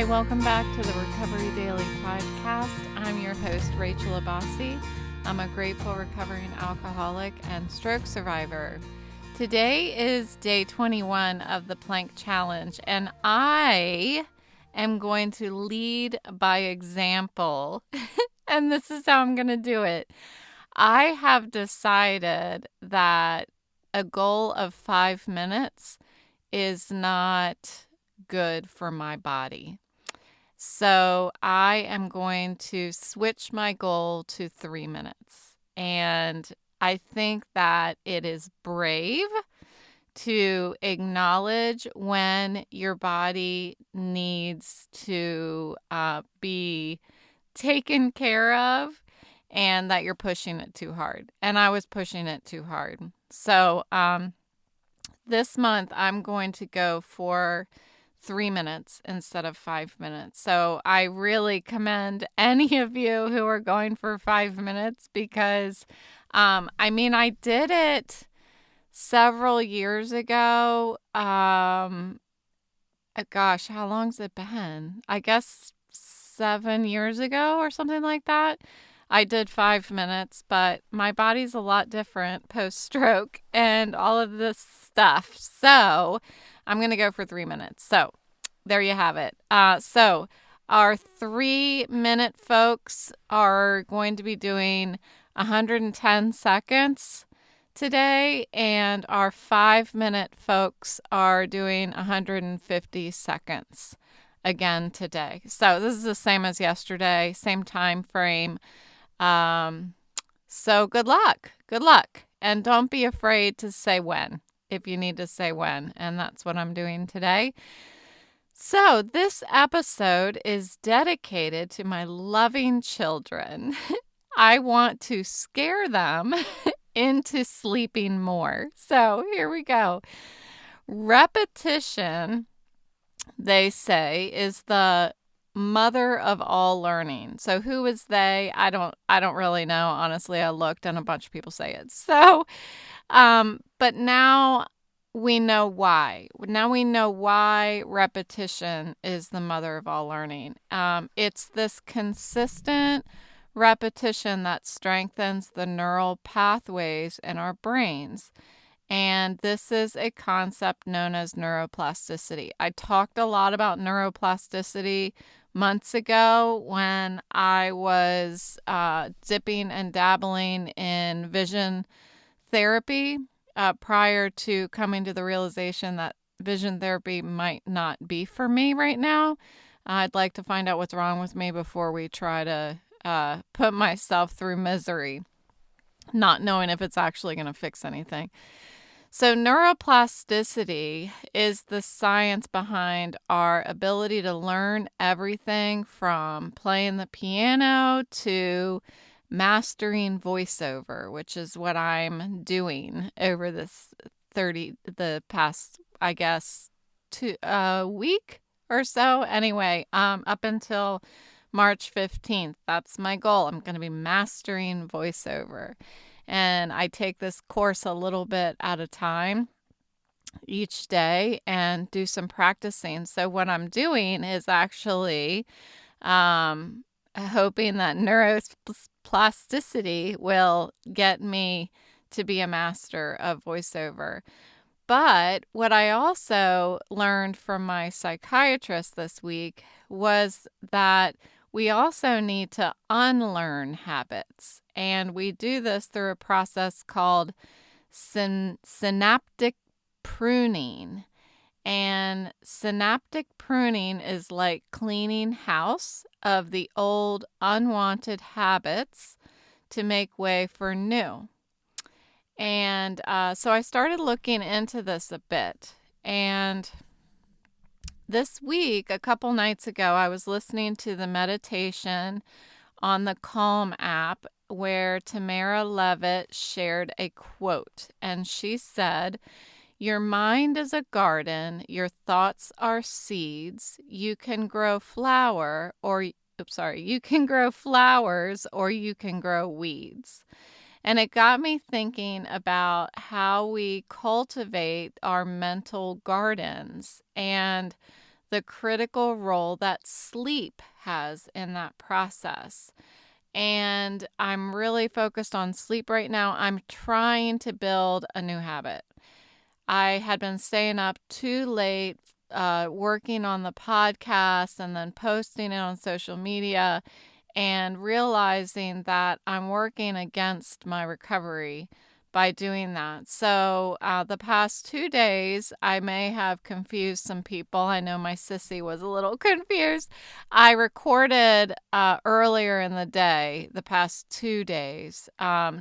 welcome back to the Recovery Daily Podcast. I'm your host, Rachel Abbasi. I'm a grateful recovering alcoholic and stroke survivor. Today is day 21 of the Plank Challenge, and I am going to lead by example, and this is how I'm going to do it. I have decided that a goal of 5 minutes is not good for my body. So I am going to switch my goal to 3 minutes. And I think that it is brave to acknowledge when your body needs to be taken care of and that you're pushing it too hard. And I was pushing it too hard. So this month I'm going to go for 3 minutes instead of 5 minutes. So I really commend any of you who are going for 5 minutes because, I did it several years ago. Gosh, how long's it been? I guess 7 years ago or something like that. I did 5 minutes, but my body's a lot different post-stroke and all of this stuff. So I'm going to go for 3 minutes. So there you have it. So our 3-minute folks are going to be doing 110 seconds today, and our 5-minute folks are doing 150 seconds again today. So this is the same as yesterday, same time frame. So good luck. And don't be afraid to say when, if you need to say when. And that's what I'm doing today. So this episode is dedicated to my loving children. I want to scare them into sleeping more. So here we go. Repetition, they say, is the mother of all learning. So who is they? I don't really know. Honestly, I looked and a bunch of people say it. So, but now we know why. Now we know why repetition is the mother of all learning. It's this consistent repetition that strengthens the neural pathways in our brains. And this is a concept known as neuroplasticity. I talked a lot about neuroplasticity months ago when I was dipping and dabbling in vision therapy prior to coming to the realization that vision therapy might not be for me right now. I'd like to find out what's wrong with me before we try to put myself through misery, not knowing if it's actually going to fix anything. So neuroplasticity is the science behind our ability to learn everything from playing the piano to mastering voiceover, which is what I'm doing over the past, I guess, week or so. Anyway, up until March 15th, that's my goal. I'm going to be mastering voiceover. And I take this course a little bit at a time each day and do some practicing. So what I'm doing is actually hoping that neuroplasticity will get me to be a master of voiceover. But what I also learned from my psychiatrist this week was that we also need to unlearn habits. And we do this through a process called synaptic pruning. And synaptic pruning is like cleaning house of the old unwanted habits to make way for new. And so I started looking into this a bit. And this week, a couple nights ago, I was listening to the meditation on the Calm app where Tamara Levitt shared a quote. And she said, "Your mind is a garden. Your thoughts are seeds. You can grow flowers or you can grow weeds." And it got me thinking about how we cultivate our mental gardens. And the critical role that sleep has in that process. And I'm really focused on sleep right now. I'm trying to build a new habit. I had been staying up too late, working on the podcast and then posting it on social media, and realizing that I'm working against my recovery by doing that. So the past 2 days, I may have confused some people. I know my sissy was a little confused. I recorded earlier in the day, the past 2 days.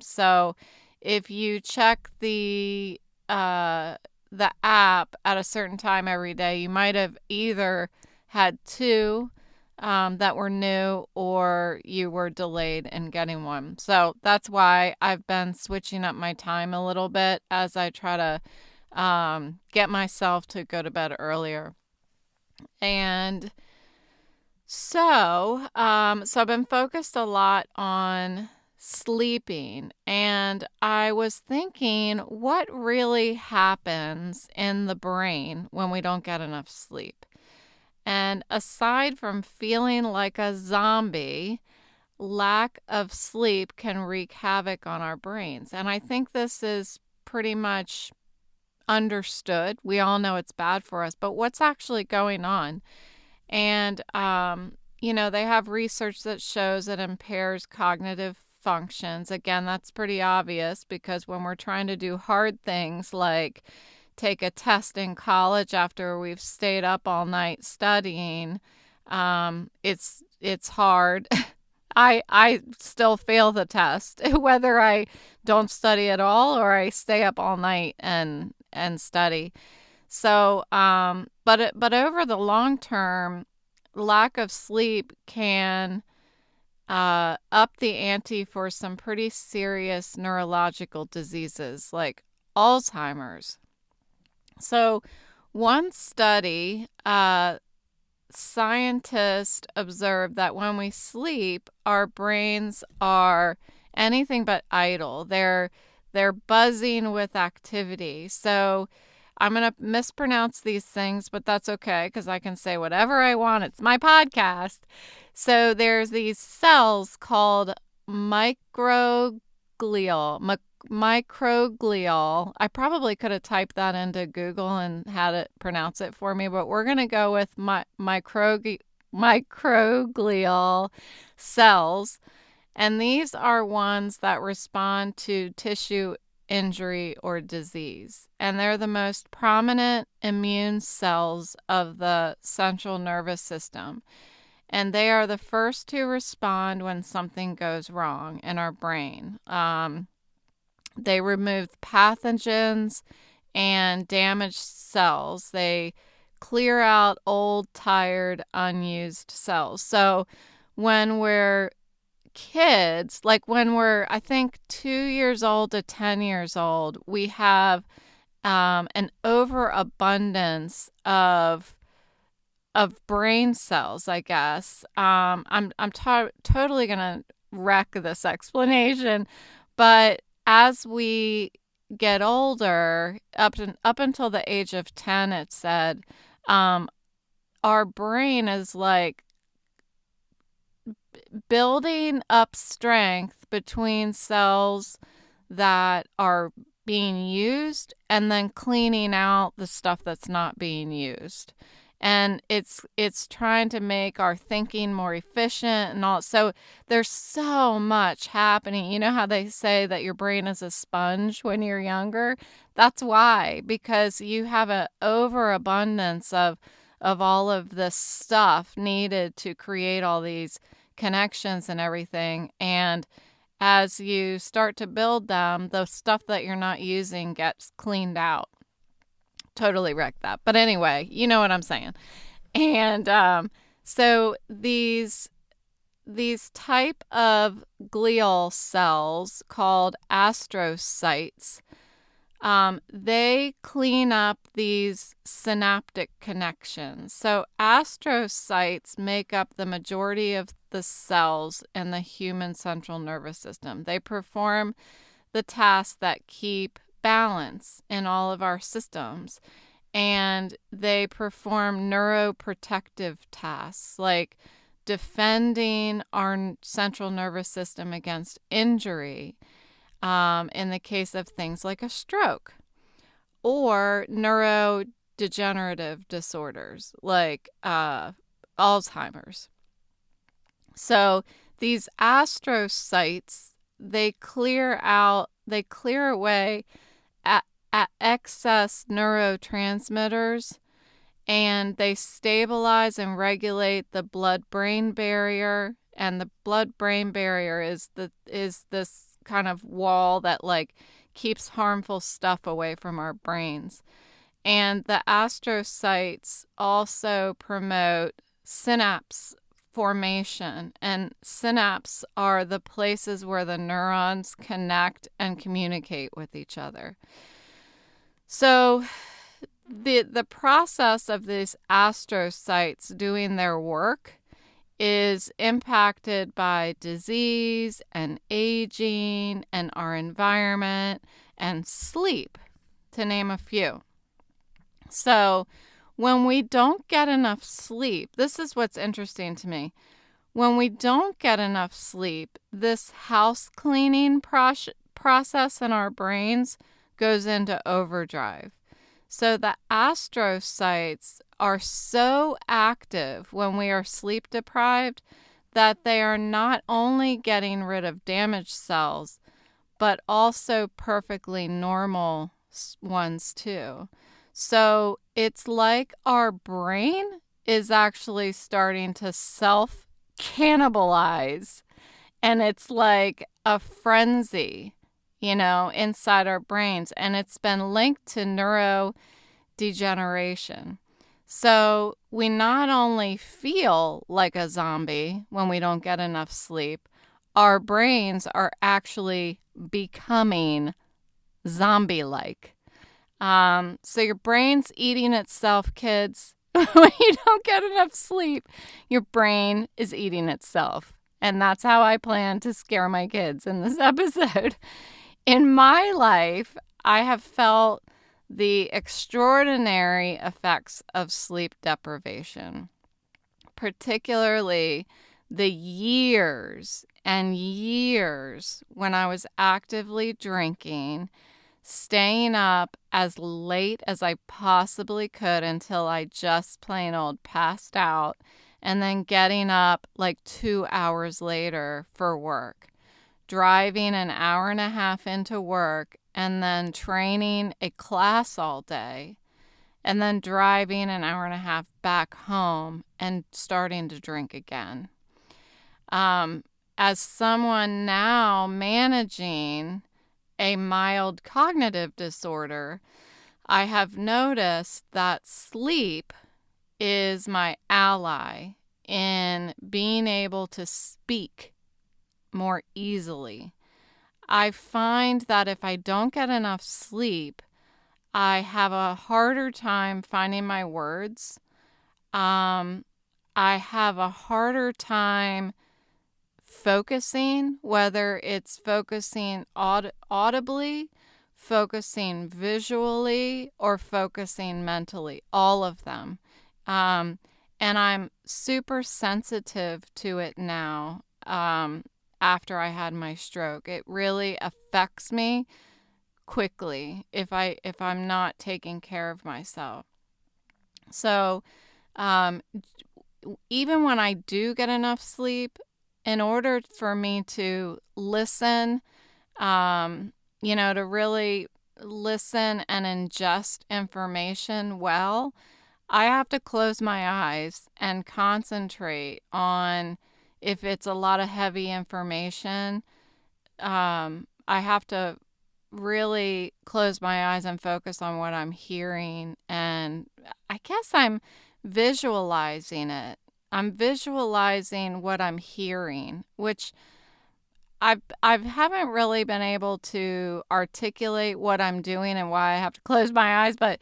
So if you check the app at a certain time every day, you might have either had two that were new, or you were delayed in getting one. So that's why I've been switching up my time a little bit as I try to get myself to go to bed earlier. And so I've been focused a lot on sleeping, and I was thinking, what really happens in the brain when we don't get enough sleep? And aside from feeling like a zombie, lack of sleep can wreak havoc on our brains. And I think this is pretty much understood. We all know it's bad for us, but what's actually going on? And, they have research that shows it impairs cognitive functions. Again, that's pretty obvious because when we're trying to do hard things like take a test in college after we've stayed up all night studying, it's hard. I still fail the test whether I don't study at all or I stay up all night and study. So, but over the long term, lack of sleep can up the ante for some pretty serious neurological diseases like Alzheimer's. So, one study, scientists observed that when we sleep, our brains are anything but idle. They're buzzing with activity. So I'm going to mispronounce these things, but that's okay because I can say whatever I want. It's my podcast. So there's these cells called microglial. Microglial. I probably could have typed that into Google and had it pronounce it for me, but we're going to go with microglial cells. And these are ones that respond to tissue injury or disease. And they're the most prominent immune cells of the central nervous system. And they are the first to respond when something goes wrong in our brain. They remove pathogens and damaged cells. They clear out old, tired, unused cells. So when we're kids, like when we're, I think, 2 years old to 10 years old, we have an overabundance of brain cells, I guess. I'm totally gonna wreck this explanation, but as we get older, up until the age of 10, it said, our brain is like building up strength between cells that are being used and then cleaning out the stuff that's not being used. And it's trying to make our thinking more efficient and all. So there's so much happening. You know how they say that your brain is a sponge when you're younger? That's why, because you have an overabundance of all of this stuff needed to create all these connections and everything. And as you start to build them, the stuff that you're not using gets cleaned out. Totally wrecked that. But anyway, you know what I'm saying. And so these type of glial cells called astrocytes, they clean up these synaptic connections. So astrocytes make up the majority of the cells in the human central nervous system. They perform the tasks that keep balance in all of our systems. and they perform neuroprotective tasks like defending our central nervous system against injury in the case of things like a stroke, or neurodegenerative disorders like Alzheimer's. So these astrocytes, they clear away excess neurotransmitters, and they stabilize and regulate the blood-brain barrier. And the blood-brain barrier is this kind of wall that like keeps harmful stuff away from our brains. And the astrocytes also promote synapse formation, and synapses are the places where the neurons connect and communicate with each other. So the process of these astrocytes doing their work is impacted by disease and aging and our environment and sleep, to name a few. So when we don't get enough sleep, this is what's interesting to me. When we don't get enough sleep, this house cleaning process in our brains goes into overdrive. So the astrocytes are so active when we are sleep deprived that they are not only getting rid of damaged cells, but also perfectly normal ones too. So it's like our brain is actually starting to self-cannibalize, and it's like a frenzy, inside our brains, and it's been linked to neurodegeneration. So we not only feel like a zombie when we don't get enough sleep, our brains are actually becoming zombie-like. So your brain's eating itself, kids. When you don't get enough sleep, your brain is eating itself. And that's how I plan to scare my kids in this episode. In my life, I have felt the extraordinary effects of sleep deprivation, particularly the years and years when I was actively drinking, staying up as late as I possibly could until I just plain old passed out, and then getting up like 2 hours later for work, driving an hour and a half into work, and then training a class all day, and then driving an hour and a half back home and starting to drink again. As someone now managing a mild cognitive disorder, I have noticed that sleep is my ally in being able to speak more easily. I find that if I don't get enough sleep, I have a harder time finding my words. I have a harder time focusing, whether it's focusing audibly, focusing visually, or focusing mentally, all of them. And I'm super sensitive to it now after I had my stroke. It really affects me quickly if I'm not taking care of myself. So even when I do get enough sleep, in order for me to listen, to really listen and ingest information well, I have to close my eyes and concentrate on, if it's a lot of heavy information, I have to really close my eyes and focus on what I'm hearing. And I guess I'm visualizing it. I'm visualizing what I'm hearing, which I haven't really been able to articulate what I'm doing and why I have to close my eyes. But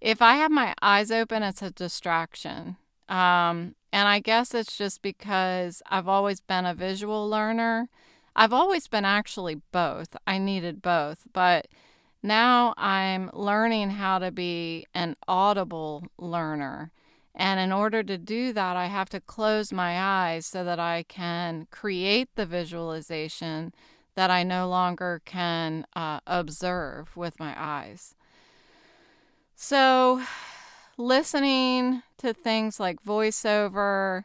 if I have my eyes open, it's a distraction. And I guess it's just because I've always been a visual learner. I've always been actually both. I needed both. But Now I'm learning how to be an audible learner. And in order to do that, I have to close my eyes so that I can create the visualization that I no longer can observe with my eyes. So, listening to things like voiceover,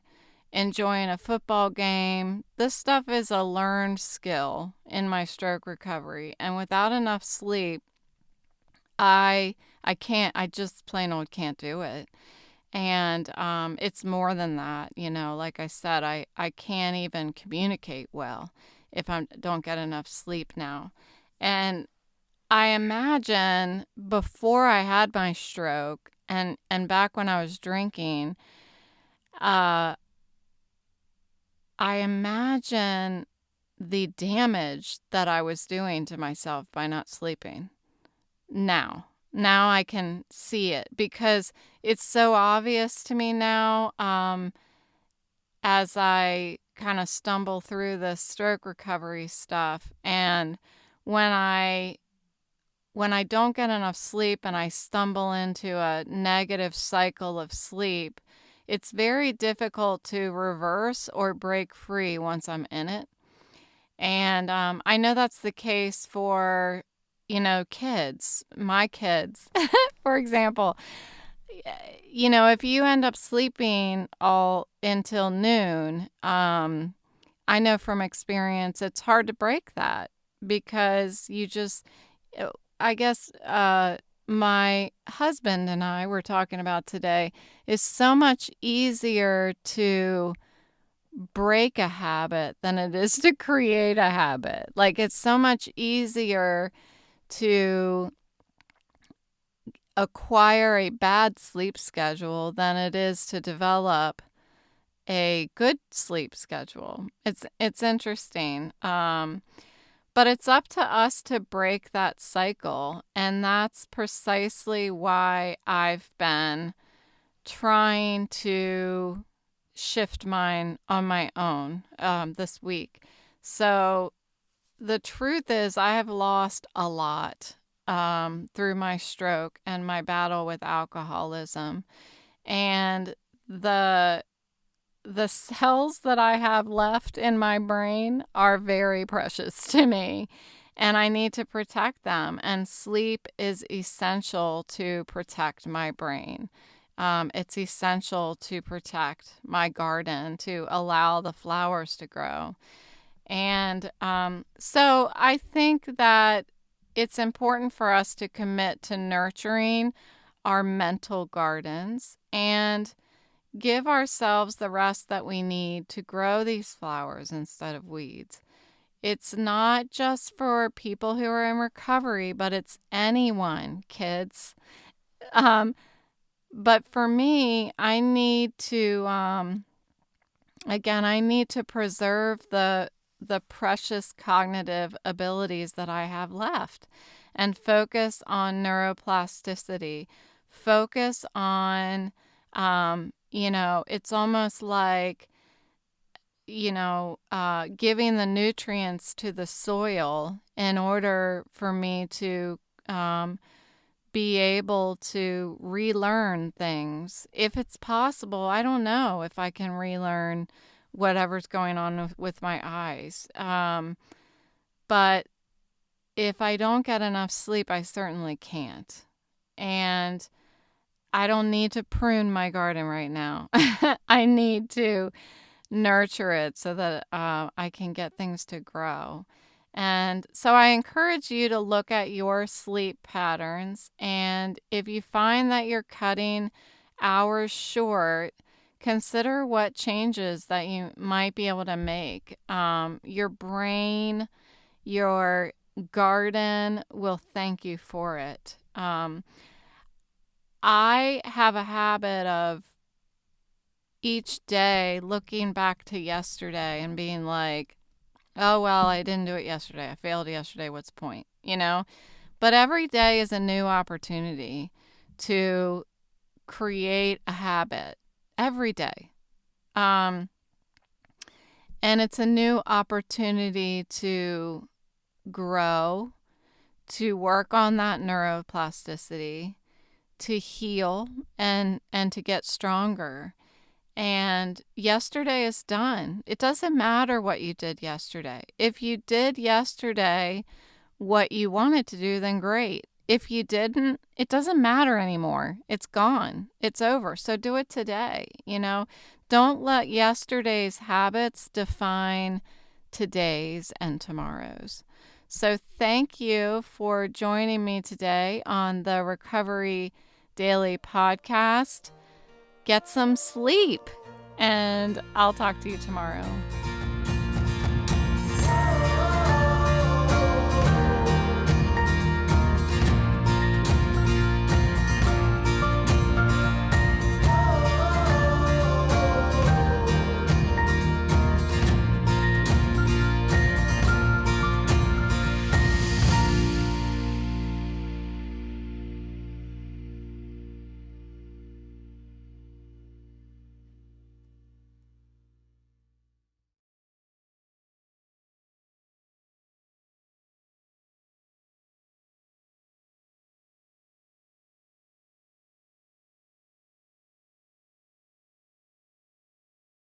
enjoying a football game, this stuff is a learned skill in my stroke recovery. And without enough sleep, I just plain old can't do it. And it's more than that, like I said, I can't even communicate well if I don't get enough sleep now. And I imagine before I had my stroke and back when I was drinking, uh, I imagine the damage that I was doing to myself by not sleeping. Now I can see it because it's so obvious to me now, as I kind of stumble through the stroke recovery stuff. And when I don't get enough sleep and I stumble into a negative cycle of sleep, it's very difficult to reverse or break free once I'm in it. And I know that's the case for, kids, my kids, for example. If you end up sleeping all until noon, I know from experience it's hard to break that because I guess my husband and I were talking about today is so much easier to break a habit than it is to create a habit. Like it's so much easier to acquire a bad sleep schedule than it is to develop a good sleep schedule. It's interesting. But it's up to us to break that cycle, and that's precisely why I've been trying to shift mine on my own this week. So the truth is I have lost a lot through my stroke and my battle with alcoholism. And the cells that I have left in my brain are very precious to me, and I need to protect them. And sleep is essential to protect my brain. It's essential to protect my garden, to allow the flowers to grow. And so I think that it's important for us to commit to nurturing our mental gardens and give ourselves the rest that we need to grow these flowers instead of weeds. It's not just for people who are in recovery, but it's anyone, kids. But for me, I need to, I need to preserve the precious cognitive abilities that I have left and focus on neuroplasticity. Focus on, it's almost like, giving the nutrients to the soil in order for me to be able to relearn things. If it's possible, I don't know if I can relearn whatever's going on with my eyes. But if I don't get enough sleep, I certainly can't. And I don't need to prune my garden right now. I need to nurture it so that I can get things to grow. And so I encourage you to look at your sleep patterns. And if you find that you're cutting hours short, consider what changes that you might be able to make. Your brain, your garden will thank you for it. I have a habit of each day looking back to yesterday and being like, oh, well, I didn't do it yesterday. I failed yesterday. What's the point? But every day is a new opportunity to create a habit every day. And it's a new opportunity to grow, to work on that neuroplasticity, to heal and to get stronger. And yesterday is done. It doesn't matter what you did yesterday. If you did yesterday what you wanted to do, then great. If you didn't, it doesn't matter anymore. It's gone. It's over. So do it today. Don't let yesterday's habits define today's and tomorrow's. So thank you for joining me today on the Recovery Daily Podcast. Get some sleep, and I'll talk to you tomorrow.